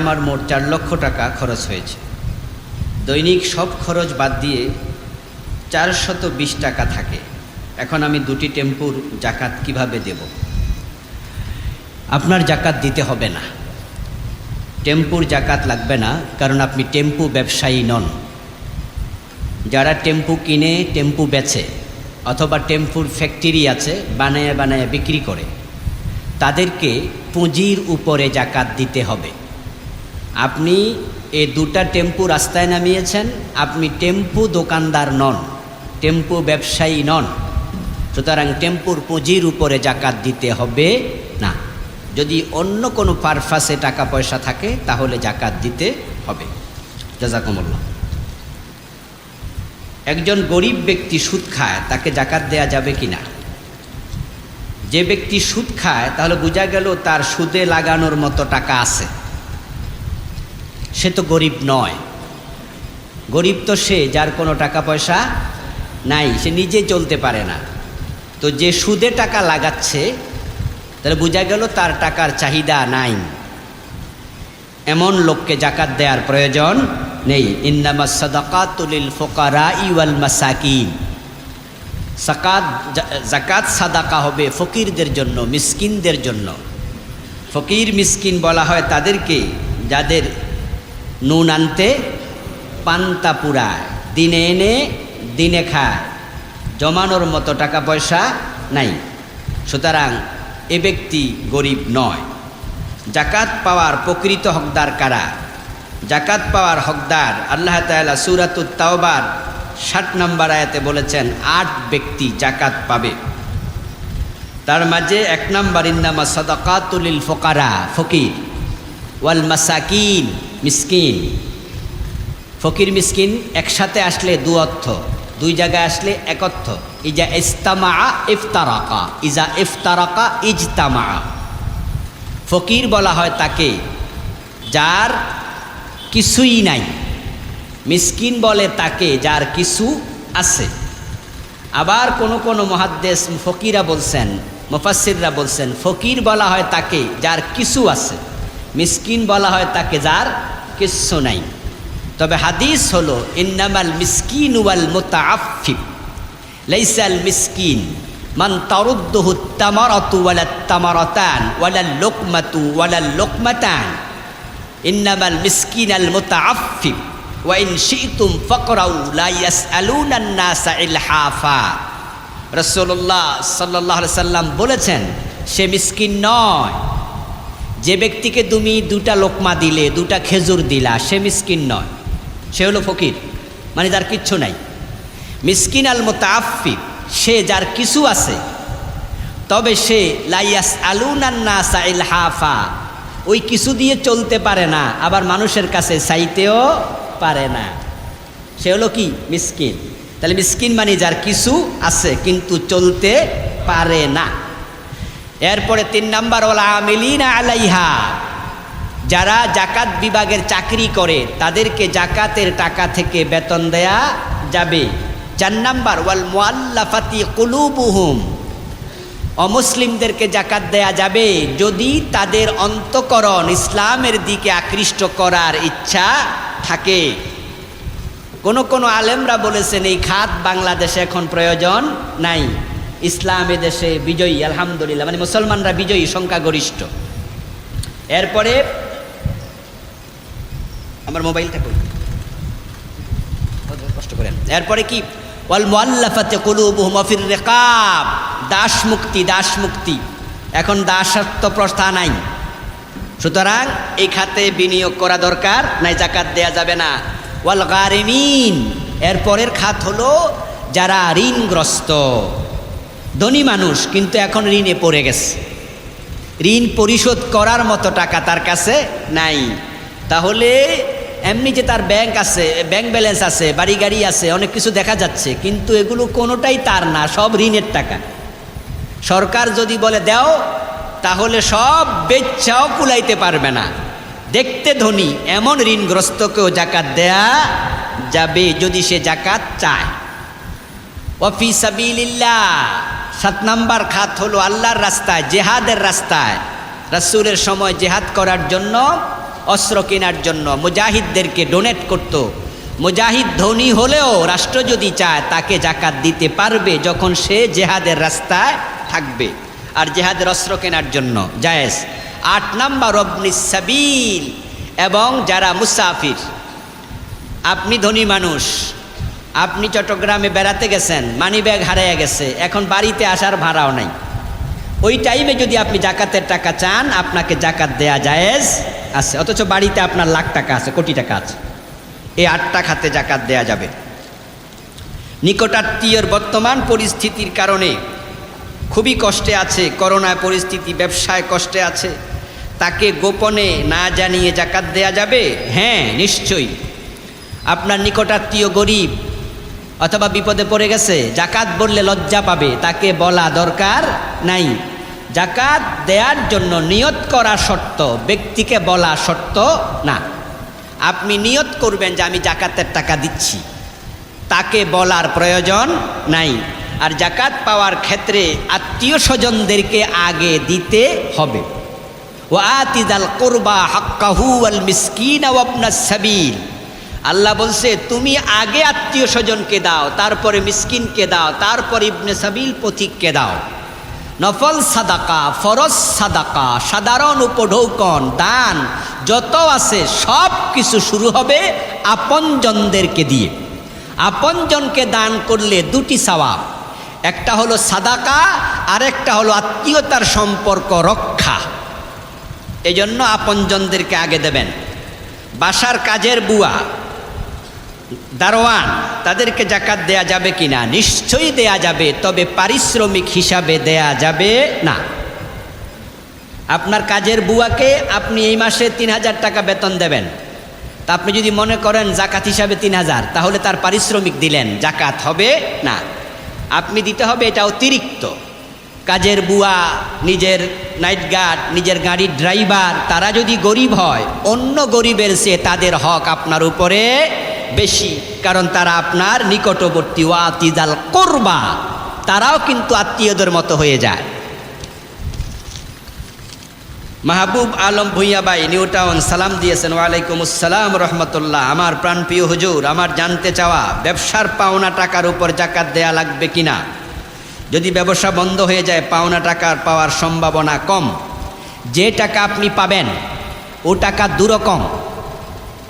আমার মোট 4 লক্ষ টাকা খরচ হয়েছে। দৈনিক সব খরচ বাদ দিয়ে 420 টাকা থাকে। এখন আমি 2টি টেম্পুর জাকাত কিভাবে দেব? আপনার জাকাত দিতে হবে না, টেম্পুর জাকাত লাগবে না, কারণ আপনি টেম্পু ব্যবসায়ী নন। যারা টেম্পু কিনে টেম্পু বেচে অথবা টেম্পুর ফ্যাক্টরি আছে বানায় বানায় বিক্রি করে, তাদেরকে পুঁজির উপরে জাকাত দিতে হবে। আপনি এই 2টা টেম্পু রাস্তায় নামিয়েছেন, আপনি টেম্পু দোকানদার নন, টেম্পু ব্যবসায়ী নন, সুতরাং টেম্পুর পুঁজির উপরে জাকাত দিতে হবে না। যদি অন্য কোনো পারপাসে টাকা পয়সা থাকে তাহলে জাকাত দিতে হবে। জাযাকুমুল্লাহ। একজন গরিব ব্যক্তি সুদ খায়, তাকে জাকাত দেয়া যাবে কি না? যে ব্যক্তি সুদ খায় তাহলে বোঝা গেল তার সুদে লাগানোর মতো টাকা আছে, সে তো গরিব নয়। গরিব তো সে যার কোনো টাকা পয়সা নাই, সে নিজে চলতে পারে না। তো যে সুদে টাকা লাগাচ্ছে তাহলে বোঝা গেল তার টাকার চাহিদা নাই, এমন লোককে জাকাত দেওয়ার প্রয়োজন নেই। ইন্নামাস সাদাকাতু লিল ফুকারাই ওয়াল মাসাকিন। জাকাত সাদাকা হবে ফকিরদের জন্য, মিসকিনদের জন্য। ফকির মিসকিন বলা হয় তাদেরকে যাদের নুন আনতে পান্তা পুরায়, দিনে এনে দিনে খায়, জমানোর মতো টাকা পয়সা নাই। সুতরাং এ ব্যক্তি গরিব নয়। জাকাত পাওয়ার প্রকৃত হকদার কারা? জাকাত পাওয়ার হকদার আল্লাহ তাআলা সূরাতুত তাওবার 60 নম্বর আয়াতে বলেছেন 8 ব্যক্তি জাকাত পাবে। তার মাঝে 1 নম্বর ইন্নামাস সাদাকাতু লিল ফুকারা, ফকির, ওয়াল মাসাকিন, মিসকিন। ফকির মিসকিন একসাথে আসলে 2 অর্থ, 2 জায়গায় আসলে 1 অর্থ। ইজা ইস্তামা ইফতারাকা, ইজা ইফতারাকা ইজতামা। ফকির বলা হয় তাকে যার কিছুই নাই, মিসকিন বলে তাকে যার কিছু আছে। আবার কোন কোন মুহাদ্দিস ফকিরা বলছেন, মুফাসসিররা বলছেন ফকির বলা হয় তাকে যার কিছু আছে, মিসকিন বলা হয় তাকে যার কিছু নাই। তবে হাদিস হলো ইন্নামাল মিসকিন ওয়াল মুতাআফফিফ লাইসাল মিসকিন মান তারুদ্দুহু তামারাতু ওয়ালাত তামারাতান ওয়ালাল লুকমাতু ওয়ালাল লুকমাতান। ইন্নামাল মিসকিন আল মুতাআফফিফ ওয়া ইন শি'তুম ফাকরাউ লা ইয়াসআলুনান নাসা ইলহাফা। রাসূলুল্লাহ সাল্লাল্লাহু আলাইহি সাল্লাম বলেছেন সে মিসকিন নয়। যে ব্যক্তিকে তুমি 2টা লোকমা দিলে, 2টা খেজুর দিলা, সে মিসকিন নয়, সে হলো ফকির, মানে যার কিচ্ছু নাই। মিসকিন আল মুতাআফফিফ সে যার কিছু আছে, তবে সে লা ইয়াসআলুনান নাসা ইলহাফা, ওই কিছু দিয়ে চলতে পারে না, আবার মানুষের কাছে চাইতেও পারে না, সে হলো কি মিসকিন। তাহলে মিসকিন মানে যার কিছু আছে কিন্তু চলতে পারে না। এরপরে 3 নাম্বার ওয়াল আমিলিনা আলাইহা, যারা জাকাত বিভাগের চাকরি করে তাদেরকে জাকাতের টাকা থেকে বেতন দেয়া যাবে। 4 নাম্বার ওয়াল মুআল্লাফাতি কুলুবুহুম, অমুসলিমদেরকে জাকাত দেয়া যাবে যদি তাদের অন্তঃকরণ ইসলামের দিকে আকৃষ্ট করার ইচ্ছা থাকে। কোন আলেমরা বলেছেন এই খাত বাংলাদেশে এখন প্রয়োজন নাই, ইসলাম দেশে বিজয়ী, আলহামদুলিল্লাহ, মানে মুসলমানরা বিজয়ী, সংখ্যাগরিষ্ঠ। এরপরে আমার মোবাইলটা কই, কষ্ট করেন। এরপরে কি ওয়াল মুআল্লাফাতি কুলুবুহুম ওয়া ফির রিকাব, দাস মুক্তি, দাস মুক্তি। এখন দাসত্ব প্রথা নাই, সুতরাং এই খাতে বিনিয়োগ করা দরকার নাই, জাকাত দেয়া যাবে না। ওয়াল গারিমিন, এরপরের খাত হলো যারা ঋণগ্রস্ত, ধনী মানুষ কিন্তু এখন ঋণে পড়ে গেছে, ঋণ পরিশোধ করার মতো টাকা তার কাছে নাই। তাহলে এমনি যে তার ব্যাংক আছে, ব্যাংক ব্যালেন্স আছে, বাড়ি গাড়ি আছে, অনেক কিছু দেখা যাচ্ছে, কিন্তু এগুলো কোনোটাই তার না, সব ঋণের টাকা। সরকার যদি বলে দাও তাহলে সব বেচাও কুলাইতে পারবে না। দেখতে ধনী এমন ঋণগ্রস্তকেও জাকাত দেয়া যাবে যদি সে জাকাত চায়। ওয়া ফি সাবিলিল্লাহ, 7 নাম্বার খাত হলো আল্লাহর রাস্তায়, জেহাদের রাস্তায়। রাসূলের সময় জেহাদ করার জন্য অস্ত্র কেনার জন্য মুজাহিদদেরকে ডোনেট করত। মুজাহিদ ধনী হলেও রাষ্ট্র যদি চায় তাকে জাকাত দিতে পারবে যখন সে জেহাদের রাস্তায় থাকবে, আর জেহাদের অস্ত্র কেনার জন্য জায়েজ। 8 নাম্বার ইবনিস সাবিল, এবং যারা মুসাফির। আপনি ধনী মানুষ, আপনি চট্টগ্রামে বেড়াতে গেছেন, মানিব্যাগ হারিয়ে গেছে, এখন বাড়িতে আসার ভাড়াও নাই। ওই টাইমে যদি আপনি জাকাতের টাকা চান, আপনাকে জাকাত দেয়া জায়েজ আছে, অথচ বাড়িতে আপনার লাখ টাকা আছে, কোটি টাকা আছে। এই 8টা খাতে জাকাত দেয়া যাবে। নিকটাত্মীয়র বর্তমান পরিস্থিতির কারণে খুবই কষ্টে আছে, করোনায় পরিস্থিতি, ব্যবসায় কষ্টে আছে, তাকে গোপনে না জানিয়ে জাকাত দেয়া যাবে? হ্যাঁ, নিশ্চয়ই। আপনার নিকটাত্মীয় গরিব অথবা বিপদে পড়ে গেছে, জাকাত বললে লজ্জা পাবে, তাকে বলা দরকার নাই। জাকাত দেওয়ার জন্য নিয়ত করা শর্ত, ব্যক্তিকে বলা শর্ত না। আপনি নিয়ত করবেন যে আমি জাকাতের টাকা দিচ্ছি, তাকে বলার প্রয়োজন নাই। আর জাকাত পাওয়ার ক্ষেত্রে আত্মীয় স্বজনদেরকে আগে দিতে হবে। ওয়া আতিদাল কুরবা হাক্কাহু ওয়াল মিসকিন ওয়া ইবনাস সাবিল। আল্লাহ বলছে তুমি আগে আত্মীয় স্বজনকে দাও, তারপরে মিসকিনকে দাও, তারপর ইবনে সাবিল পথিককে দাও। নফল সাদাকা, ফরজ সাদাকা, সাধারণ উপঢৌকন, দান যত আছে সব কিছু শুরু হবে আপনজনদেরকে দিয়ে। আপনজনকে দান করলে 2টি সওয়াব, একটা হলো সাদাকা, আর একটা হলো আত্মীয়তার সম্পর্ক রক্ষা। এজন্য আপনজনদেরকে আগে দেবেন। বাসার কাজের বুয়া, দারোয়ান, তাদেরকে জাকাত দেয়া যাবে কিনা? নিশ্চয়ই দেয়া যাবে, তবে পারিশ্রমিক হিসাবে দেয়া যাবে না। আপনার কাজের বুয়াকে আপনি এই মাসে 3000 টাকা বেতন দেবেন, তা আপনি যদি মনে করেন জাকাত হিসাবে 3000, তাহলে তার পারিশ্রমিক দিলেন, জাকাত হবে না। আপনি দিতে হবে এটা অতিরিক্ত। কাজের বুয়া, নিজের নাইট গার্ড, নিজের গাড়ির ড্রাইভার, তারা যদি গরিব হয়, অন্য গরিবের চেয়ে তাদের হক আপনার উপরে বেশি, কারণ তারা আপনার নিকটবর্তী। ওয়াতিদাল কুরবা, তারাও কিন্তু আত্মীয়দের মতো হয়ে যায়। মাহবুব আলম ভুইয়া ভাই, নিউ টাউন, সালাম দিয়েছেন। ওয়ালাইকুম আসসালাম রহমতুল্লাহ। আমার প্রাণপ্রিয় হুজুর, আমার জানতে চাওয়া, ব্যবসার পাওনা টাকার উপর জাকাত দেয়া লাগবে কিনা? যদি ব্যবসা বন্ধ হয়ে যায়, পাওনা টাকার পাওয়ার সম্ভাবনা কম। যে টাকা আপনি পাবেন ও টাকা দুরকম।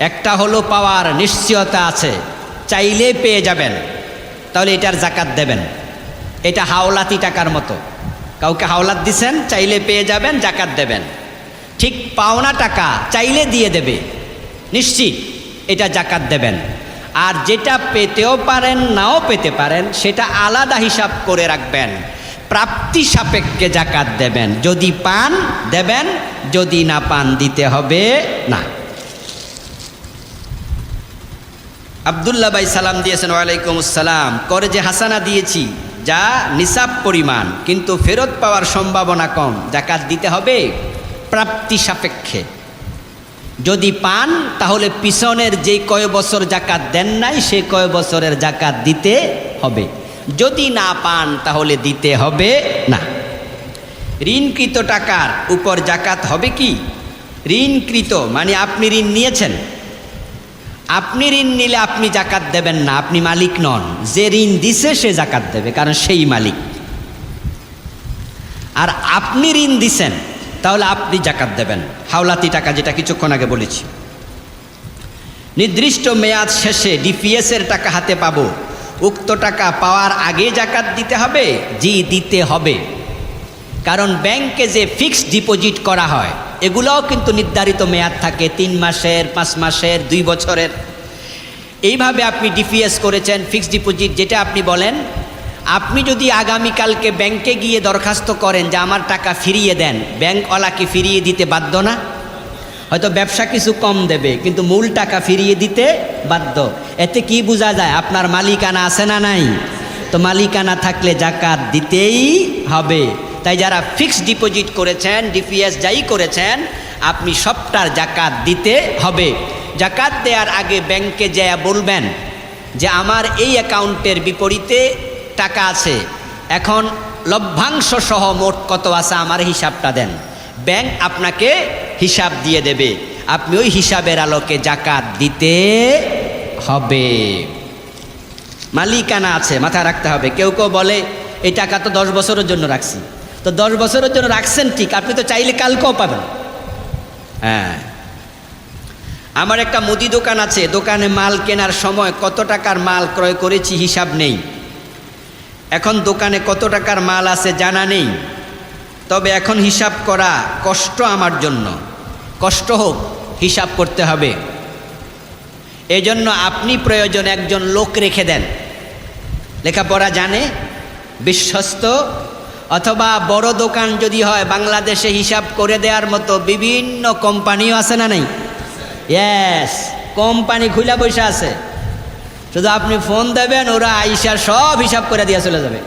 একটা হলো পাওয়ার নিশ্চয়তা আছে, চাইলে পেয়ে যাবেন, তাহলে এটার জাকাত দেবেন। এটা হাওলাতি টাকার মতো, কাউকে হাওলাত দিছেন, চাইলে পেয়ে যাবেন, জাকাত দেবেন। ঠিক পাওনা টাকা চাইলে দিয়ে দেবে, নিশ্চিত, এটা জাকাত দেবেন। আর যেটা পেতেও পারেন, নাও পেতে পারেন, সেটা আলাদা হিসাব করে রাখবেন, প্রাপ্তি সাপেক্ষে জাকাত দেবেন। যদি পান দেবেন, যদি না পান দিতে হবে না। আব্দুল্লাহ ভাই সালাম দিয়েছেন। ওয়ালাইকুম আসসালাম। করে যে হাসানা দিয়েছি যা নিসাব পরিমাণ, কিন্তু ফেরত পাওয়ার সম্ভাবনা কম, জাকাত দিতে হবে প্রাপ্তি সাপেক্ষে। যদি পান তাহলে পিছনের যে কয় বছর জাকাত দেন নাই, সে কয় বছরের জাকাত দিতে হবে। যদি না পান তাহলে দিতে হবে না। ঋণকৃত টাকার উপর জাকাত হবে কি? ঋণকৃত মানে আপনি ঋণ নিয়েছেন, আপনি ঋণ নিলে আপনি জাকাত দেবেন না, আপনি মালিক নন। যে ঋণ দিছে সে জাকাত দেবে, কারণ সেই মালিক। আর আপনি ঋণ দিছেন, তাহলে আপনি জাকাত দেবেন। হাওলাতি টাকা, যেটা কিছুক্ষণ আগে বলেছি। নির্দিষ্ট মেয়াদ শেষে ডিপিএসের টাকা হাতে পাবো, উক্ত টাকা পাওয়ার আগে জাকাত দিতে হবে? জি, দিতে হবে। কারণ ব্যাংকে যে ফিক্সড ডিপোজিট করা হয়, এগুলোও কিন্তু নির্ধারিত মেয়াদ থাকে, 3 মাসের, 5 মাসের, 2 বছরের। এইভাবে আপনি ডিপিএস করেছেন, ফিক্সড ডিপোজিট যেটা আপনি বলেন। আপনি যদি আগামীকালকে ব্যাংকে গিয়ে দরখাস্ত করেন যে আমার টাকা ফিরিয়ে দেন, ব্যাংকওয়ালাকে ফিরিয়ে দিতে বাধ্য না? হয়তো ব্যবসা কিছু কম দেবে, কিন্তু মূল টাকা ফিরিয়ে দিতে বাধ্য। এতে কি বোঝা যায়? আপনার মালিকানা আছে না নাই? তো মালিকানা থাকলে জাকাত দিতেই হবে। তাই যারা ফিক্সড ডিপোজিট করেছেন, ডিপিএস যাই করেছেন, আপনি সবটার জাকাত দিতে হবে। জাকাত দেওয়ার আগে ব্যাংকে যেয়ে বলবেন যে আমার এই অ্যাকাউন্টের বিপরীতে টাকা আছে, এখন লভ্যাংশ সহ মোট কত আছে আমার হিসাবটা দেন। ব্যাংক আপনাকে হিসাব দিয়ে দেবে। আপনি ওই হিসাবের আলোকে জাকাত দিতে হবে। মালিকানা আছে, মাথায় রাখতে হবে। কেউ কেউ বলে এই টাকা তো 10 বছরের জন্য রাখছি। তো 10 বছরের জন্য রাখছেন ঠিক, আপনি তো চাইলে কালকেও পাবেন। হ্যাঁ, আমার একটা মুদি দোকান আছে, দোকানে মাল কেনার সময় কত টাকার মাল ক্রয় করেছি হিসাব নেই। এখন দোকানে কত টাকার মাল আছে জানা নেই, তবে এখন হিসাব করা কষ্ট আমার জন্য। কষ্ট হোক, হিসাব করতে হবে। এজন্য আপনি প্রয়োজন একজন লোক রেখে দেন, লেখাপড়া জানে, বিশ্বস্ত, অথবা বড় দোকান যদি হয় বাংলাদেশে হিসাব করে দেওয়ার মতো বিভিন্ন কোম্পানিও আছে না নাই? ইয়েস, কোম্পানি খুলে বসে আছে, শুধু আপনি ফোন দেবেন, ওরা আইসা সব হিসাব করে দিয়ে চলে যাবে।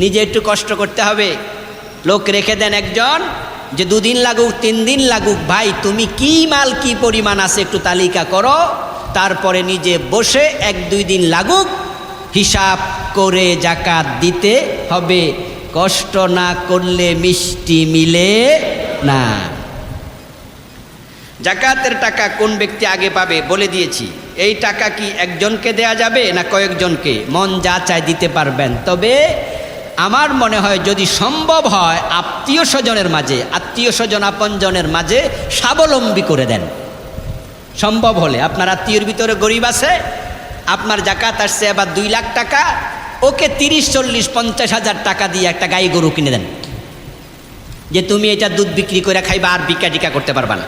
নিজে একটু কষ্ট করতে হবে, লোক রেখে দেন একজন, যে 2 দিন লাগুক 3 দিন লাগুক, ভাই তুমি কি মাল কি পরিমাণ আছে একটু তালিকা করো, তারপরে নিজে বসে 1-2 দিন লাগুক হিসাব করে জাকাত দিতে হবে। কষ্ট না করলে মিষ্টি মিলে না। জাকাতের টাকা কোন ব্যক্তি আগে পাবে বলে দিয়েছি। এই টাকা কি একজনকে দেয়া যাবে না কয়েকজনকে? মন যা চায় দিতে পারবেন, তবে আমার মনে হয় যদি সম্ভব হয় আত্মীয় স্বজনের মাঝে, আত্মীয় স্বজন আপনজনের মাঝে স্বাবলম্বী করে দেন। সম্ভব হলে আপনার আত্মীয়র ভিতরে গরিব আছে, আপনার জাকাত আসছে আবার 2 লাখ টাকা, ওকে 30-40-50 হাজার টাকা দিয়ে একটা গাই গরু কিনে দেন, যে তুমি এটা দুধ বিক্রি করে খাইবা, আর বিকা টিকা করতে পারবা না।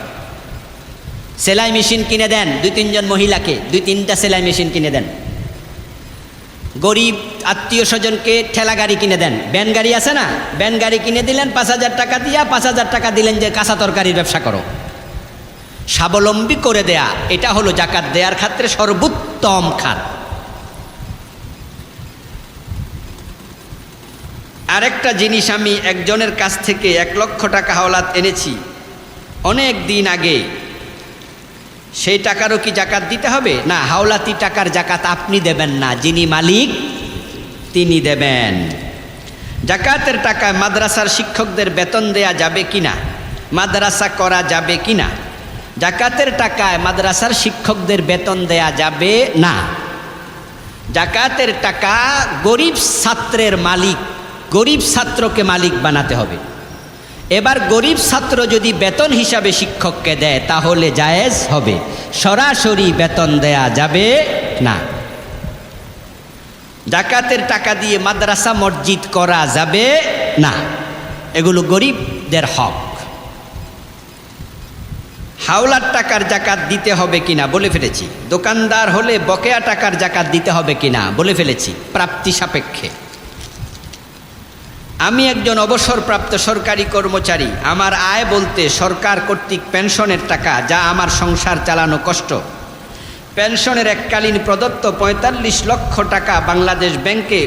সেলাই মেশিন কিনে দেন 2-3 জন মহিলাকে, 2-3টা সেলাই মেশিন কিনে দেন। গরিব আত্মীয় স্বজনকে ঠেলা গাড়ি কিনে দেন, ব্যান গাড়ি আছে না, ব্যান গাড়ি কিনে দিলেন 5,000 টাকা দিয়া, 5,000 টাকা দিলেন যে কাঁচা তরকারির ব্যবসা করো। স্বাবলম্বী করে দেয়া, এটা হলো জাকাত দেওয়ার ক্ষেত্রে সর্বোত্তম খাত। আরেকটা জিনিস, আমি একজনের কাছ থেকে 1 লক্ষ টাকা হাওলাত এনেছি অনেক দিন আগে, সেই টাকারও কি জাকাত দিতে হবে? না, হাওলাতি টাকার জাকাত আপনি দেবেন না, যিনি মালিক তিনি দেবেন। জাকাতের টাকায় মাদ্রাসার শিক্ষকদের বেতন দেয়া যাবে কিনা, মাদ্রাসা করা যাবে কিনা? জাকাতের টাকায় মাদ্রাসার শিক্ষকদের বেতন দেয়া যাবে না। জাকাতের টাকা গরিব ছাত্রের মালিক, গরিব ছাত্রকে মালিক বানাতে হবে। এবার গরিব ছাত্র যদি বেতন হিসাবে শিক্ষককে দেয় তাহলে জায়েজ হবে, সরাসরি বেতন দেয়া যাবে না। জাকাতের টাকা দিয়ে মাদ্রাসা মসজিদ করা যাবে না, এগুলো গরিবদের হক। হাওলার টাকার জাকাত দিতে হবে কিনা বলে ফেলেছি। দোকানদার হলে বকেয়া টাকার জাকাত দিতে হবে কিনা বলে ফেলেছি, প্রাপ্তি সাপেক্ষে। আমি একজন অবসরপ্রাপ্ত সরকারি কর্মচারী, আমার আয় বলতে সরকার কর্তৃক পেনশনের টাকা, যা আমার সংসার চালানো কষ্ট। পেনশনের এককালীন প্রদত্ত 45 লক্ষ টাকা বাংলাদেশ ব্যাংকে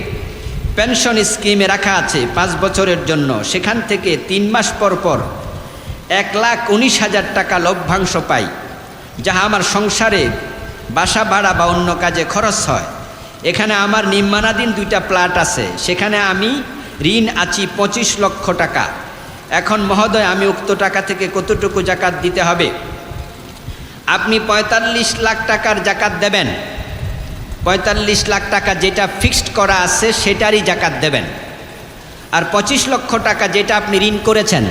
পেনশন স্কিমে রাখা আছে 5 বছরের জন্য। সেখান থেকে 3 মাস পর পর 1,19,000 টাকা লভ্যাংশ পাই, যাহা আমার সংসারে বাসা ভাড়া বা অন্য কাজে খরচ হয়। এখানে আমার নির্মাণাধীন 2টা প্লট আছে, সেখানে আমি ঋণ আছি 25 লক্ষ টাকা। এখন মহোদয়, আমি উক্ত টাকা থেকে কতটুকু জাকাত দিতে হবে? আপনি 45 লাখ টাকার জাকাত দেবেন। 45 লাখ টাকা যেটা ফিক্সড করা আছে সেটারই জাকাত দেবেন। আর 25 লক্ষ টাকা যেটা আপনি ঋণ করেছেন,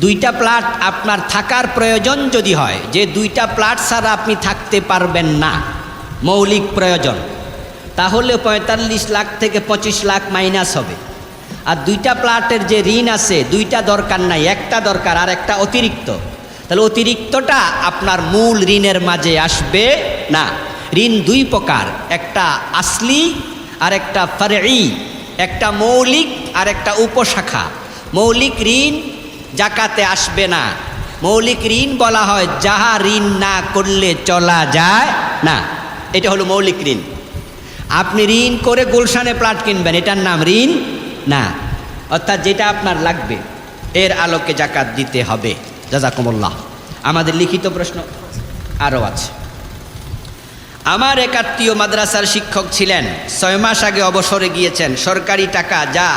2টা প্লট আপনার থাকার প্রয়োজন যদি হয়, যে 2টা প্লট ছাড়া আপনি থাকতে পারবেন না, মৌলিক প্রয়োজন, তাহলে 45 লাখ থেকে 25 লাখ মাইনাস হবে। আর 2টা প্লটের যে ঋণ আছে, 2টা দরকার নাই, একটা দরকার, আর একটা অতিরিক্ত, তাহলে অতিরিক্তটা আপনার মূল ঋণের মাঝে আসবে না। ঋণ 2 প্রকার, একটা আসলি আর একটা ফারঈ, একটা মৌলিক আর একটা উপশাখা। মৌলিক ঋণ জাকাতে আসবে না। মৌলিক ঋণ বলা হয় যাহা ঋণ না করলে চলা যায় না, এটা হলো মৌলিক ঋণ। আপনি ঋণ করে গুলশানে প্লট কিনবেন, এটার নাম ঋণ না, অর্থাৎ যেটা আপনার লাগবে এর আলোকে জাকাত দিতে হবে। জাযাকুমুল্লাহ। আমাদের লিখিত প্রশ্ন আরও আছে। আমার এক আত্মীয় মাদ্রাসার শিক্ষক ছিলেন, 6 মাস আগে অবসরে গিয়েছেন। সরকারি টাকা যা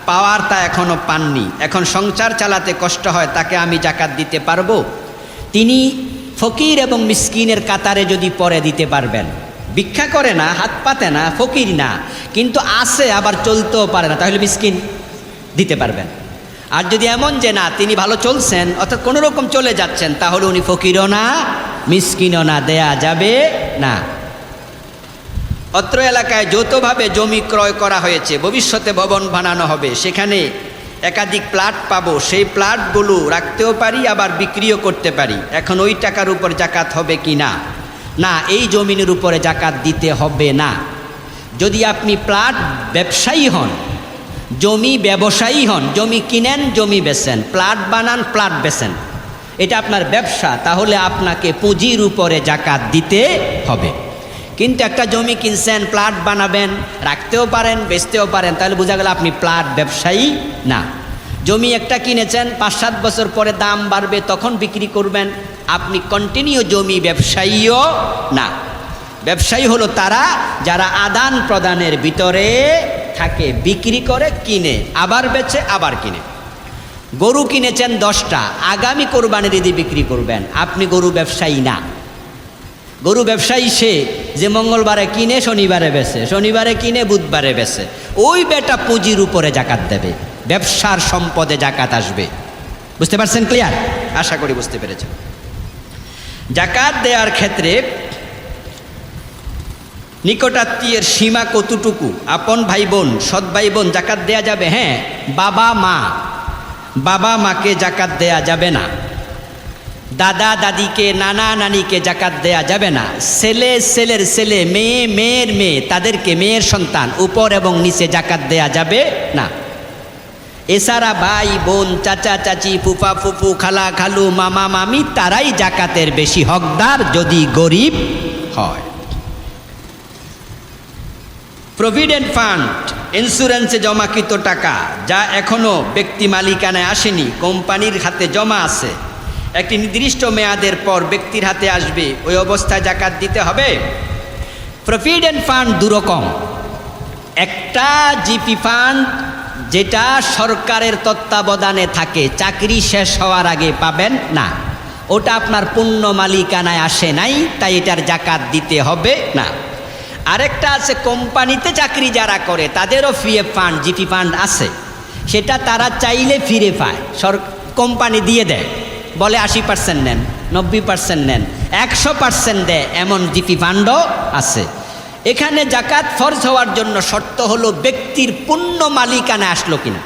পাওয়ার তা এখনও পাননি। এখন সংসার চালাতে কষ্ট হয়, তাকে আমি জাকাত দিতে পারবো? তিনি ফকির এবং মিসকিনের কাতারে যদি পরে দিতে পারবেন, ভিক্ষা করে না, হাত পাতে না, ফকির না, কিন্তু আছে আবার চলতেও পারে না, তাহলে মিসকিন দিতে পারবেন। আর যদি এমন যে না, তিনি ভালো চলছেন অর্থাৎ কোনো রকম চলে যাচ্ছেন, তাহলে উনি ফকিরও না মিসকিনও না, দেয়া যাবে না। অত্র এলাকায় যৌথভাবে জমি ক্রয় করা হয়েছে, ভবিষ্যতে ভবন বানানো হবে, সেখানে একাধিক প্লট পাবো, সেই প্লটগুলো রাখতেও পারি আবার বিক্রিও করতে পারি। এখন ওই টাকার উপর জাকাত হবে কি না? না, এই জমিনের উপরে জাকাত দিতে হবে না। যদি আপনি প্লট ব্যবসায়ী হন, জমি ব্যবসায়ী হন, জমি কিনেন, জমি বেচেন, প্লট বানান, প্লট বেচেন, এটা আপনার ব্যবসা, তাহলে আপনাকে পুঁজির উপরে জাকাত দিতে হবে। কিন্তু একটা জমি কিনছেন, প্লট বানাবেন, রাখতেও পারেন, বেচতেও পারেন, তাহলে বোঝা গেল আপনি প্লট ব্যবসায়ী না। জমি একটা কিনেছেন, 5-7 বছর পরে দাম বাড়বে, তখন বিক্রি করবেন, আপনি কন্টিনিউ জমি ব্যবসায়ীও না। ব্যবসায়ী হলো তারা যারা আদান প্রদানের ভিতরে থাকে, বিক্রি করে, কিনে, আবার বেচে, আবার কিনে। গরু কিনেছেন 10টা, আগামী কোরবানির ঈদে বিক্রি করবেন, আপনি গরু ব্যবসায়ী না। গরু ব্যবসায়ী সে যে মঙ্গলবারে কিনে শনিবারে বেচে, শনিবারে কিনে বুধবারে বেচে, ওই বেটা পুঁজির উপরে জাকাত দেবে, ব্যবসার সম্পদে জাকাত আসবে। বুঝতে পারছেন? ক্লিয়ার? আশা করি বুঝতে পেরেছেন। জাকাত দেওয়ার ক্ষেত্রে নিকটাত্মীয়ের সীমা কতটুকু? আপন ভাই বোন, সৎ ভাই বোন জাকাত দেয়া যাবে। হ্যাঁ, বাবা মাকে জাকাত দেয়া যাবে না, দাদা দাদিকে, নানা নানিকে জাকাত দেয়া যাবে না, ছেলের ছেলে, মেয়ের মেয়ে, তাদেরকে, মেয়ের সন্তান উপর এবং নিচে জাকাত দেয়া যাবে না। এছাড়া ভাই বোন, চাচা চাচি, ফুফা ফুফু, খালা খালু, মামা মামি, তারাই জাকাতের বেশি হকদার যদি গরিব হয়। প্রভিডেন্ট ফান্ড, ইন্স্যুরেন্সে জমাকৃত টাকা যা এখনও ব্যক্তি মালিকানায় আসেনি, কোম্পানির হাতে জমা আছে, একটি নির্দিষ্ট মেয়াদের পর ব্যক্তির হাতে আসবে, ওই অবস্থায় জাকাত দিতে হবে। প্রভিডেন্ট ফান্ড দুরকম। একটা জিপি ফান্ড যেটা সরকারের তত্ত্বাবধানে থাকে, চাকরি শেষ হওয়ার আগে পাবেন না, ওটা আপনার পূর্ণ মালিকানায় আসে নাই, তাই এটার জাকাত দিতে হবে না। আরেকটা আছে কোম্পানিতে চাকরি যারা করে, তাদেরও পিএফ ফান্ড, জিপি ফান্ড আছে, সেটা তারা চাইলে ফিরে পায়, কোম্পানি দিয়ে দেয়, বলে 80% নেন, 90% নেন, 100% দেয়, এমন জিপি ফান্ডও আছে। এখানে জাকাত ফরজ হওয়ার জন্য শর্ত হলো ব্যক্তির পূর্ণ মালিকানা আসলো কিনা।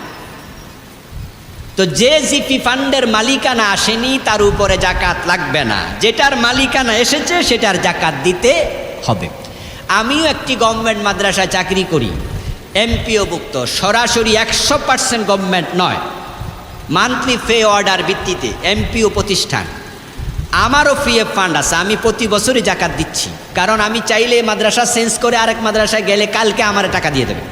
তো যে জিপি ফান্ডের মালিকানা আসেনি তার উপরে জাকাত লাগবে না, যেটার মালিকানা এসেছে সেটার জাকাত দিতে হবে। আমিও একটি গভর্নমেন্ট মাদ্রাসায় চাকরি করি, এমপিওভুক্ত, সরাসরি 100% গভর্নমেন্ট নয়, মান্থলি পে অর্ডার ভিত্তিতে এমপিও প্রতিষ্ঠান। আমারও পিএফ ফান্ড আছে, আমি প্রতি বছরই জাকাত দিচ্ছি, কারণ আমি চাইলে মাদ্রাসা চেঞ্জ করে আরেক মাদ্রাসায় গেলে কালকে আমার টাকা দিয়ে দেবে।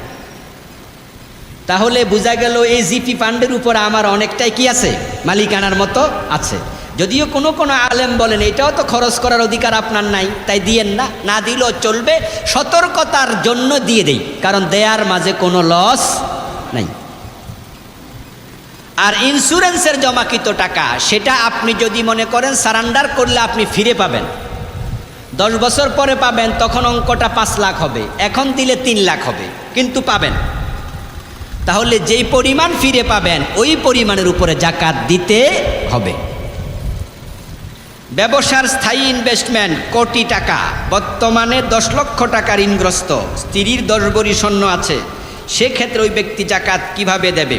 তাহলে বোঝা গেল এই জিপি ফান্ডের উপর আমার অনেকটাই কি আছে, মালিকানার মতো আছে। যদিও কোনো কোনো আলেম বলেন এটাও তো খরচ করার অধিকার আপনার নাই, তাই দিয়েন না, না দিলেও চলবে, সতর্কতার জন্য দিয়ে দেই, কারণ দেয়ার মাঝে কোনো লস নাই। আর ইন্স্যুরেন্সের জমাকৃত টাকা, সেটা আপনি যদি মনে করেন সারেন্ডার করলে আপনি ফিরে পাবেন, 10 বছর পরে পাবেন, তখন অঙ্কটা 5 লাখ হবে, এখন দিলে 3 লাখ হবে, কিন্তু পাবেন। তাহলে যেই পরিমাণ ফিরে পাবেন ওই পরিমাণের উপরে জাকাত দিতে হবে। ব্যবসার স্থায়ী ইনভেস্টমেন্ট কোটি টাকা, বর্তমানে 10 লক্ষ টাকা ঋণগ্রস্ত, স্ত্রীর 10 ভরি স্বর্ণ আছে, সেক্ষেত্রে ওই ব্যক্তি জাকাত কিভাবে দেবে?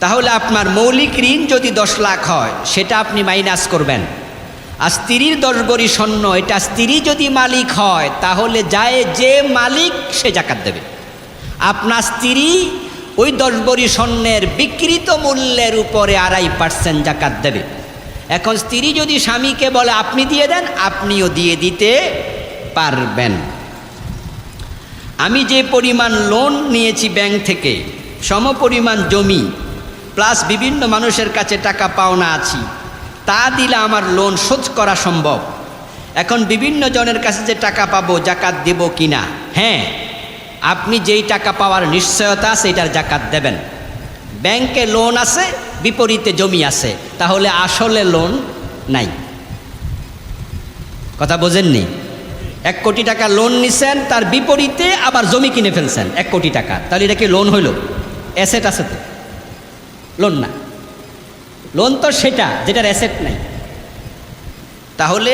তাহলে আপনার মৌলিক ঋণ যদি 10 লাখ হয় সেটা আপনি মাইনাস করবেন, আর স্ত্রীর 10 ভরি স্বর্ণ, এটা স্ত্রী যদি মালিক হয় তাহলে যায় যে মালিক সে জাকাত দেবে। আপনার স্ত্রী ওই 10 ভরি স্বর্ণের বিক্রিত মূল্যের উপরে 2.5% জাকাত দেবে। এখন স্ত্রী যদি স্বামীকে বলে আপনি দিয়ে দেন, আপনিও দিয়ে দিতে পারবেন। আমি যে পরিমাণ লোন নিয়েছি ব্যাংক থেকে, সমপরিমাণ জমি প্লাস বিভিন্ন মানুষের কাছে টাকা পাওনা আছি, তা দিলে আমার লোন শোধ করা সম্ভব। এখন বিভিন্ন জনের কাছে যে টাকা পাবো, জাকাত দেব কিনা? হ্যাঁ, আপনি যেই টাকা পাওয়ার নিশ্চয়তা আছে এটার জাকাত দেবেন। ব্যাংকে লোন আছে, বিপরীতে জমি আছে, তাহলে আসলে লোন নাই। কথা বোঝেননি? 1 কোটি টাকা লোন নিছেন, তার বিপরীতে আবার জমি কিনে ফেলছেন 1 কোটি টাকা, তাহলে এটা কি লোন হইল? অ্যাসেট আছে তো, লোন না। লোন তো সেটা যেটার অ্যাসেট নাই। তাহলে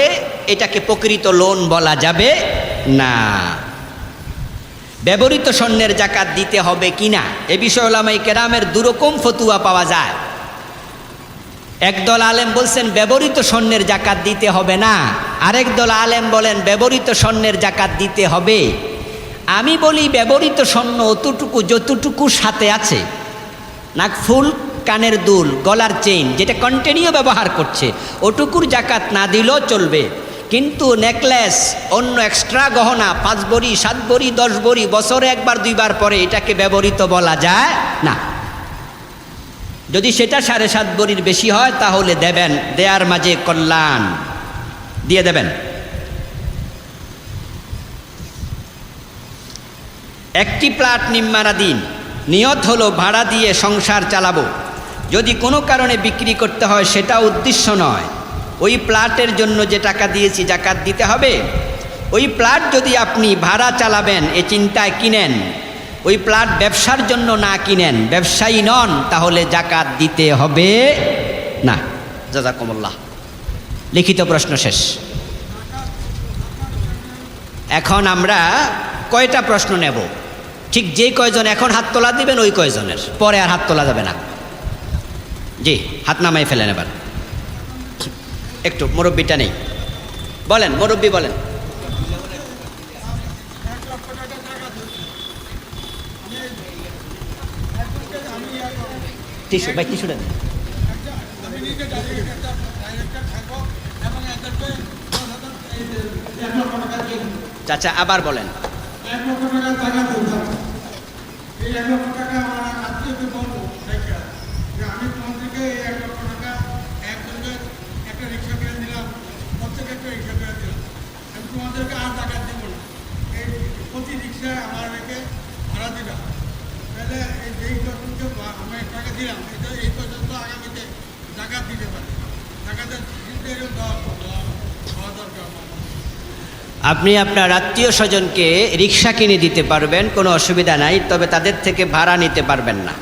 এটাকে প্রকৃত লোন বলা যাবে না। ব্যবহৃত স্বর্ণের জাকাত দিতে হবে কিনা এ বিষয়ে উলামায়ে কেরামের দুরকম ফতুয়া পাওয়া যায়। একদল আলেম বলছেন ব্যবহৃত স্বর্ণের জাকাত দিতে হবে না, আরেক দল আলেম বলেন ব্যবহৃত স্বর্ণের জাকাত দিতে হবে। আমি বলি ব্যবহৃত স্বর্ণ অতটুকু যতটুকু সাথে আছে, নাকফুল, কানের দুল, গলার চেইন, যেটা কন্টিনিউ ব্যবহার করছে, ওটুকুর জাকাত না দিলেও চলবে। কিন্তু নেকলেস, অন্য এক্সট্রা গহনা 5 ভরি 7 ভরি 10 ভরি বছরে 1বার 2বার পরে, এটাকে ব্যবহৃত বলা যায় না। যদি সেটা 7.5 ভরির বেশি হয় তাহলে দেবেন, দেয়ার মাঝে কল্যাণ, দিয়ে দেবেন। একটি প্লট নির্মাণাধীন, নিয়ত হলো ভাড়া দিয়ে সংসার চালাবো। যদি কোনো কারণে বিক্রি করতে হয় সেটা উদ্দেশ্য নয়, ওই প্লটের জন্য যে টাকা দিয়েছি জাকাত দিতে হবে। ওই প্লট যদি আপনি ভাড়া চালাবেন এ চিন্তায় কিনেন, ওই প্লট ব্যবসার জন্য না কিনেন, ব্যবসায়ী নন, তাহলে জাকাত দিতে হবে না। জাযাকুমুল্লাহ। লিখিত প্রশ্ন শেষ। এখন আমরা কয়টা প্রশ্ন নেব? ঠিক যে কয়জন এখন হাত তোলা দিবেন ওই কয়জনের, পরে আর হাত তোলা যাবে না। জি, হাত নামাই ফেলেন। এবার একটু মুরব্বিটা নেই, বলেন মুরব্বি বলেন। টিস্যু ভাই, টিস্যুটা দেন। চাচা আবার বলেন। 1 লক্ষ টাকা বলতাম, এই 1 লক্ষ টাকা আমার আত্মীয়কে বলবো যে আমি তোমার থেকে এই 1 লক্ষ টাকা একজনের একটা রিক্সা কিনে দিলাম, প্রত্যেকে একটা রিক্সা কিনে দিলাম, আমি তোমাদেরকে আর টাকা দেবো না, এই প্রতি রিক্সায় আমার রেখে ভাড়া দিলাম। তাহলে এই যেই পর্যন্ত আমি টাকা দিলাম, এটা এই পর্যন্ত আগামীতে জাকাত দিতে পারি। জাকাতের চিন্তা এরকম দেওয়া দরকার। আপনি আপনার আত্মীয় স্বজনকে রিক্সা কিনে দিতে পারবেন, কোনো অসুবিধা নাই, তবে তাদের থেকে ভাড়া নিতে পারবেন না।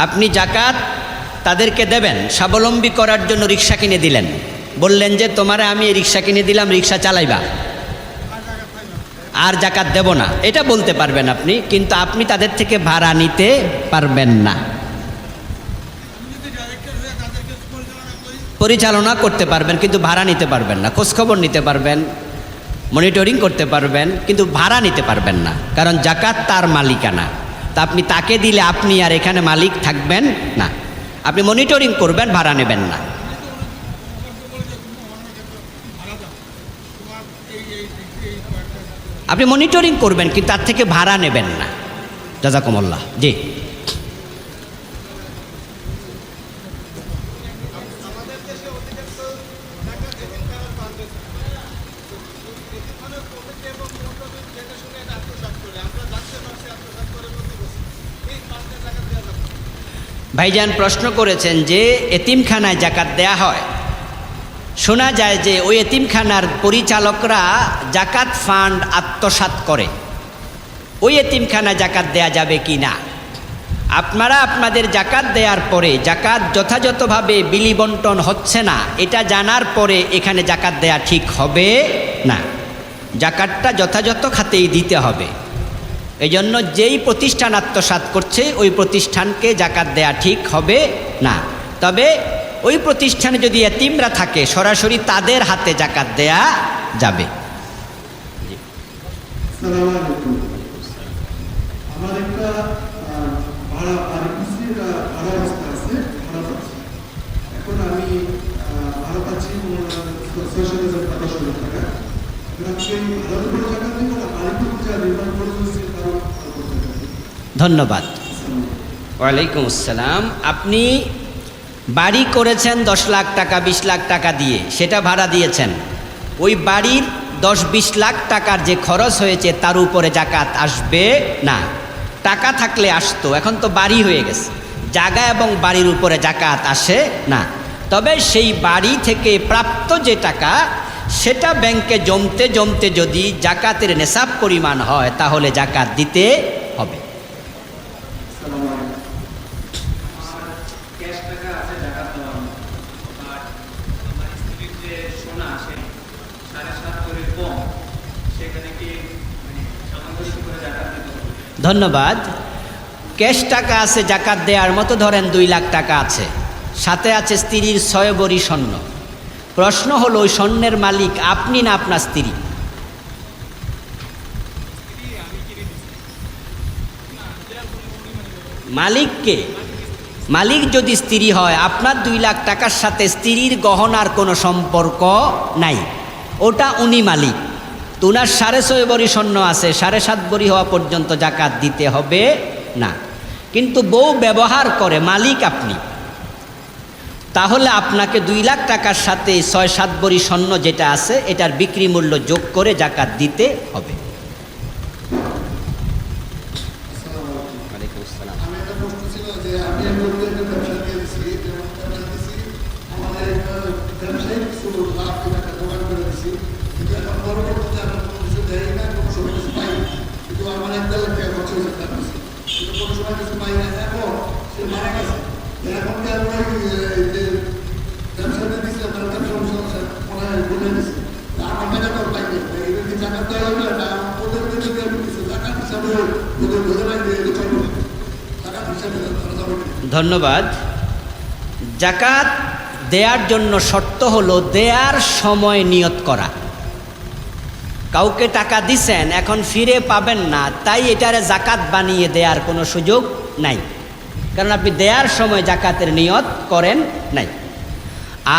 আপনি জাকাত তাদেরকে দেবেন, স্বাবলম্বী করার জন্য রিক্সা কিনে দিলেন, বললেন যে তোমারে আমি রিক্সা কিনে দিলাম, রিক্সা চালাইবা, আর জাকাত দেব না, এটা বলতে পারবেন আপনি, কিন্তু আপনি তাদের থেকে ভাড়া নিতে পারবেন না। পরিচালনা করতে পারবেন কিন্তু ভাড়া নিতে পারবেন না, খোঁজখবর নিতে পারবেন, মনিটরিং করতে পারবেন, কিন্তু ভাড়া নিতে পারবেন না, কারণ জাকাত তার মালিকানা। তা আপনি তাকে দিলে আপনি আর এখানে মালিক থাকবেন না। আপনি মনিটরিং করবেন, ভাড়া নেবেন না। আপনি মনিটরিং করবেন কিন্তু তার থেকে ভাড়া নেবেন না। জাযাকুমুল্লাহ। জি, ভাইজান প্রশ্ন করেছেন যে এতিমখানায় জাকাত দেয়া হয়। শোনা যায় যে ওই এতিমখানার পরিচালকরা জাকাত ফান্ড আত্মসাৎ করে, ওই এতিমখানায় জাকাত দেয়া যাবে কি না? আপনারা আপনাদের জাকাত দেওয়ার পরে জাকাত যথাযথভাবে বিলি বন্টন হচ্ছে না, এটা জানার পরে এখানে জাকাত দেয়া ঠিক হবে না। জাকাতটা যথাযথ খাতেই দিতে হবে। এই জন্য যেই প্রতিষ্ঠান আত্মসাৎ করছে ওই প্রতিষ্ঠানকে জাকাত দেয়া ঠিক হবে না। তবে ওই প্রতিষ্ঠানে যদি এতিমরা থাকে সরাসরি তাদের হাতে জাকাত দেয়া যাবে। আমার একটা ভাড়া অবস্থা আছে, ভাড়া পাচ্ছি। এখন আমি ভাড়া পাচ্ছি 6,700 টাকা। ধন্যবাদ। ওয়ালাইকুম আসসালাম। আপনি বাড়ি করেছেন 10 লাখ টাকা 20 লাখ টাকা দিয়ে, সেটা ভাড়া দিয়েছেন। ওই বাড়ির 10-20 লাখ টাকার যে খরচ হয়েছে তার উপরে জাকাত আসবে না। টাকা থাকলে আসতো, এখন তো বাড়ি হয়ে গেছে, জায়গা এবং বাড়ির উপরে জাকাত আসে না। তবে সেই বাড়ি থেকে প্রাপ্ত যে টাকা সেটা ব্যাংকে জমতে জমতে যদি জাকাতের নেশাব পরিমাণ হয় তাহলে জাকাত দিতে হবে। ক্যাশ টাকা আছে জাকাত দেওয়ার মতো, আর আমার স্ত্রীর যে সোনা আছে 7.5 করে কম, সেখানে কি মানে সামঞ্জস্য করে জাকাত দিতে হবে? ধন্যবাদ। ক্যাশ টাকা আছে জাকাত দেওয়ার মতো, ধরেন 2 লাখ টাকা আছে, সাথে আছে স্ত্রীর 6 ভরি স্বর্ণ। প্রশ্ন হলো ওই স্বর্ণের মালিক আপনি না আপনার স্ত্রী? মালিককে? মালিক যদি স্ত্রী হয় আপনার 2 লাখ টাকার সাথে স্ত্রীর গহনার কোনো সম্পর্ক নাই, ওটা উনি মালিক। তো উনার 6.5 ভরি স্বর্ণ আছে, 7.5 ভরি হওয়া পর্যন্ত জাকাত দিতে হবে না। কিন্তু বউ ব্যবহার করে, মালিক আপনি, তাহলে আপনাকে 2 লাখ টাকার সাথে 6-7 ভরি স্বর্ণ যেটা আছে এটার বিক্রি মূল্য যোগ করে জাকাত দিতে হবে। আমি একটা প্রশ্ন ছিল যে আমি এর মধ্যে একটা ব্যবসা দিয়েছি, যেমন ব্যবসা দিয়েছি আমাদের ব্যবসায়িক কিছু লাভ একটা দোকান করে দিয়েছি, কিন্তু এখন পরবর্তীতে আমরা কোনো কিছু দেয় না, কোনো সময় কিছু পাই না, কিন্তু আমার 1.5 লাখ টাকা খরচ হয়েছে তার কাছে, কিন্তু কোনো সময় কিছু পাই না। এখন সে মারা গেছে, এখন কি আমরা এই যে ব্যবসাতে দিচ্ছি আপনার ব্যবসা সমস্যা মনে হয় বলে দিচ্ছি, আমার টাকা তো পাই না, এদের কি জাকাত দেওয়া হবে না? ওদের যদি আমি কিছু জাকাত হিসাবে ওদের ধরে রাখবে, এটা চলবে না। ধন্যবাদ। জাকাত দেয়ার জন্য শর্ত হলো দেয়ার সময় নিয়ত করা। কাউকে টাকা দিছেন, এখন ফিরে পাবেন না, তাই এটারে জাকাত বানিয়ে দেয়ার কোনো সুযোগ নাই, কারণ আপনি দেয়ার সময় জাকাতের নিয়ত করেন নাই।